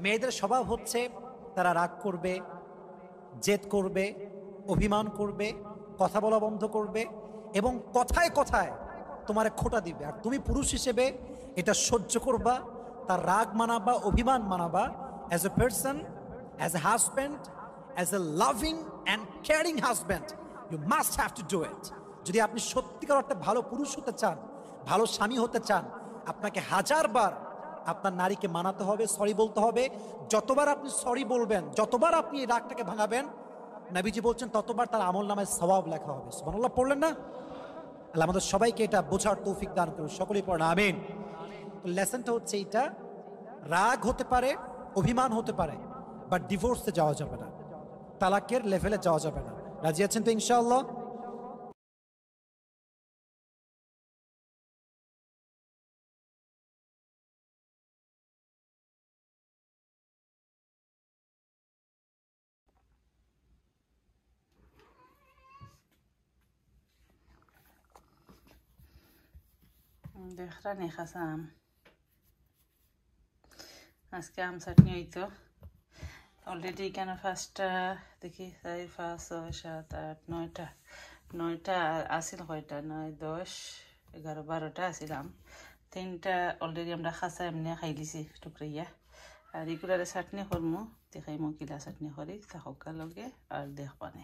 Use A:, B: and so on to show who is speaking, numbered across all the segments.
A: মেয়েদের স্বভাব হচ্ছে তারা রাগ করবে, জেদ করবে, অভিমান করবে, কথা বলা বন্ধ করবে এবং কথায় কথায় তোমারে খোঁটা দিবে। আর তুমি পুরুষ হিসেবে এটা সহ্য করবা, তার রাগ মানাবা, অভিমান মানাবা। As a person, as a husband, as a loving and caring husband, you must have to do it. যদি আপনি সত্যিকার অর্থে ভালো পুরুষ হতে চান, ভালো স্বামী হতে চান, আপনাকে হাজারবার আপনার নারীকে মানাতে হবে, সরি বলতে হবে। যতবার আপনি সরি বলবেন, যতবার আপনি এই রাগটাকে ভাঙাবেন, নবীজি বলছেন ততবার তার আমল নামায় সওয়াব লেখা হবে। সুবহানাল্লাহ পড়লেন না? আল্লাহ আমাদের সবাইকে এটা বোঝার তৌফিক দান করুন, সকলেই পড়েন আমিন। তো লেসনটা হচ্ছে এইটা, রাগ হতে পারে, অভিমান হতে পারে, বাট ডিভোর্সে যাওয়া যাবে না, তালাকের লেভেলে যাওয়া যাবে না। রাজি আছেন তো ইনশাআল্লাহ?
B: দেখরানি খাসা আম আজকে আম চাটনি হইতো অলরেডি এখানে ফার্স্টটা দেখি 4, 5, 6, 7, 8, 9টা আসিল, কয়টা 9, 10, 11, 12টা আসিল আম। 3টা অলরেডি আমরা খাসা এমনি খাই লিছি টুকরাইয়া। আর এগুলারে চাটনি করমু, দেখাইমু কিলা চাটনি করি, থাকা লগে আর দেখবানে।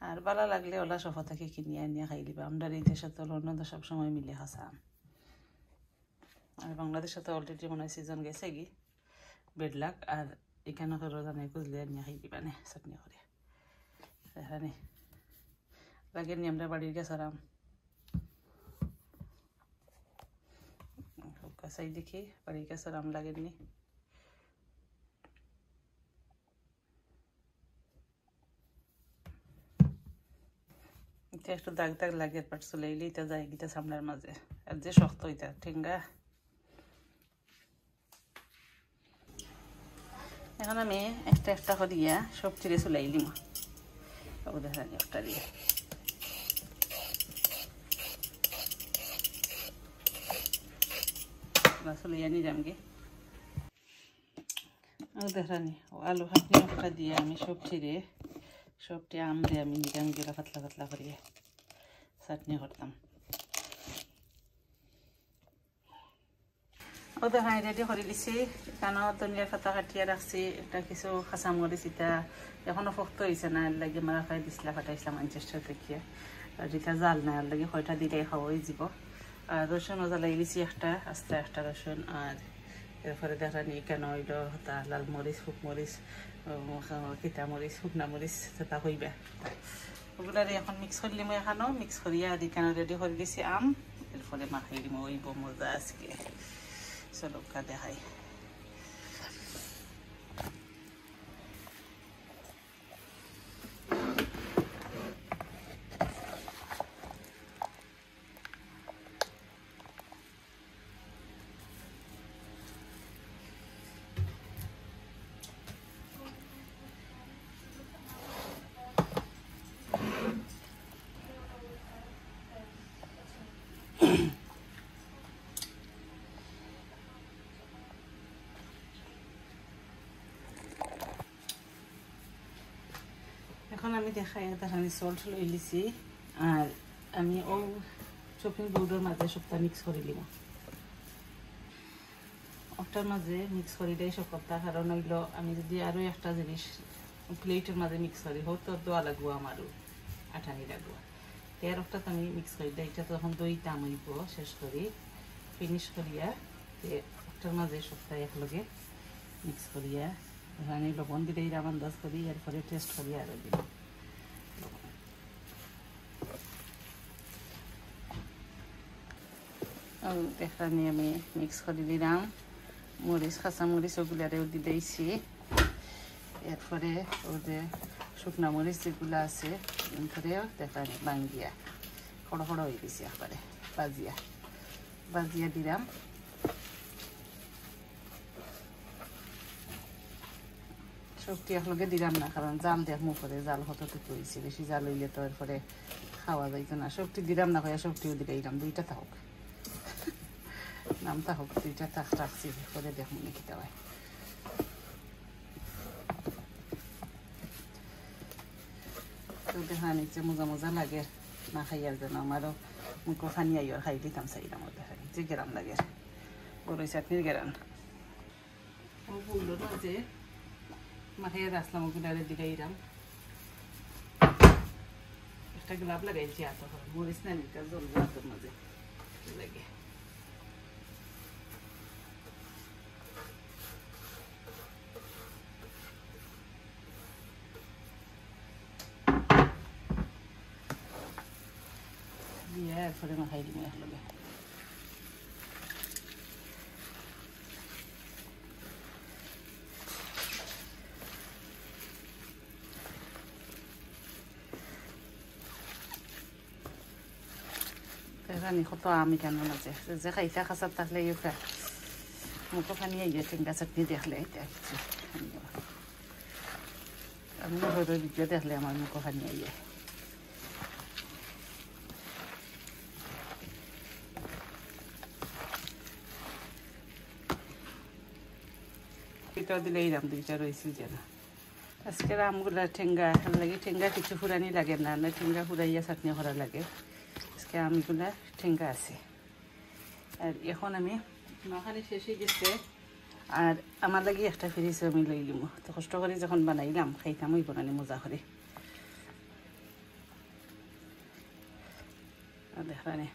B: আর ভালো লাগলে ওলা সফা থেকে কিনিয়ে আনিয়ে খাই দিবা। আমরা এই দেশে তো অন্য সব সময় মিলে খাসা আম। আর বাংলাদেশে তো অলরেডি মনে হয় সিজন গেছে কি বেডলাক। আর এখানে তো রোজানে খুঁজলে নিয়ে খাই দিবানে চাটনি করে। এখানে লাগেনি আমরা বাড়ির গাছের আম কাছাই দেখি, বাড়ির গাছের আম লাগেনি। এটা একটু দাগ দাগ লাগে, পাট চলে এলে এটা যায় গিটা সামনের মাঝে। আর যে শক্ত হইতা ঠেঙ্গা। এখন আমি একটা একটা করিয়া সব চিড়ে চলে এলিম, দেখা একটা দিয়ে চলে আনি যামগে। দেখানি আলু হাতনি একটা দিয়ে আমি সব চিড়ে সবটি আম দিয়ে আমি নিজাম গেলা পাতলা পাতলা করিয়ে চাটনি করতাম। ও দেখা রেডি করে দিছি। এখানেও ধনিয়ার পাতা কাটিয়ে রাখছি, একটা কিছু কাঁচামরিচ এটা এখনো শক্ত হয়েছে না, এর লাগে মারা খাই দিছিলা ফাটাইছিলাম ম্যানচেস্টার দেখিয়ে। আর যেটা জাল না, এর লাগে কয়টা দিলেই খাওয়া হয়ে যাব। আর রসুনও জ্বালাই দিছি একটা, আস্তে একটা রসুন। আর এরপরে দেখা নিই কেন হইল হতা লাল মরিচ, শুকমরিচ, কিতা মরিচ, শুকনা মরিচ যেটা হইবা ওগুলারে এখন মিক্স করলি। মই এখানেও মিক্স করিয়া আর এখানে রেডি করে দিছি আম। এরপরে মাখাই দিম, ওইব মজা আজকে। চলো দেখাই। এখন আমি দেখাই দেখানি সল্ট লই লিছি। আর আমি ও চপিং বোর্ডের মাঝে সবটা মিক্স করে দিব। ওটার মাঝে মিক্স করে দেয় সব কথা, কারণ হইল আমি যদি আরও একটা জিনিস প্লেটের মাঝে মিক্স করি হোক তো দোয়া লাগবো, আমারও আঠানি লাগবো। এর একটা আমি মিক্স করি দিই, এটা তখন দইটা আমইব শেষ করি ফিনিশ করিয়া ওটার মাঝে সবটা একলগে মিক্স করিয়া এখানে লবণ দিলেই আন্দাজ করি, এরপরে টেস্ট করি আরও দিব। এখানে আমি মিক্স করে দিলাম মরিচ, কাঁচা মরিচ ওগুলারেও দিয়েছি। এরপরে ওদের শুকনা মরিচ যেগুলো আছে এরপরেও দেখা বাঙ্গিয়া খড়ো খড়ো হয়ে গেছি একবারে বাজিয়া দিলাম। সবটি একলগে দিলাম না, কারণ জাল দেখ মুখরে জাল কতটুকু হয়েছে, বেশি জাল হইলে তো এরপরে খাওয়া যাইতো না। সবটি দিলাম না, কয়া সবটিও দিলাম, দুইটা থাকুক নামটা হোক, দুইটা থাক রাখছি, করে দেখ মনে খেতে হয়। দেখা নিচ্ছে মজা মজা লাগে না খাইয়ার জন্য আমারও মুখো ফানি আইয় খাই দিতাম চাইলাম দেখা যে গেরাম লাগে বড়ই চাটনির গেরান ও বললো না যে মাখাইয়া আসলাম ওগুলারে দিলাইরাম একটা গোলাপ লাগাইছি এত মরিস না নিকা জল তোর মাঝে লাগে দিয়ে এরপরে মাখাই দিব একলগে রানি কত আমি কেন মাঝে যে খাইতে খাসার থাকলে ইউ খায় মুখো খানি আইয়ে টেঙ্গা চাটনি দেখলে এটা কিছু আমি হয়তো ভিডিও দেখলে আমার মুখো খানি আইয়ে এটা দিলে এইরাম দুইটা রয়েছে যেন আজকের আমগুলা ঠেঙ্গা লাগে ঠেঙ্গা কিছু ফুরানি লাগে না না ঠেঙ্গা ফুরাইয়া চাটনি করা লাগে আজকে আমগুলা ঠেঙ্গা আছে আর এখন আমি মাখানি শেষ হয়ে গেছে আর আমার লাগে একটা ফ্রিজ আমি লই লিম তো কষ্ট করে যখন বানাইলাম খাইতাম ওই বানানি মজা করে দেখানে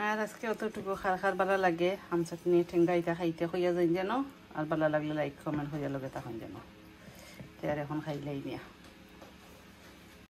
B: আর আজকে অতটুকু খার ভালো লাগে আম চাটনি ঠেঙ্গা এটা খাইতে হইয়া যাই যেন আর ভালো লাগলে লাইক কমেন্ট হইয়া লগে তখন যেন আর এখন খাইলেই নিয়া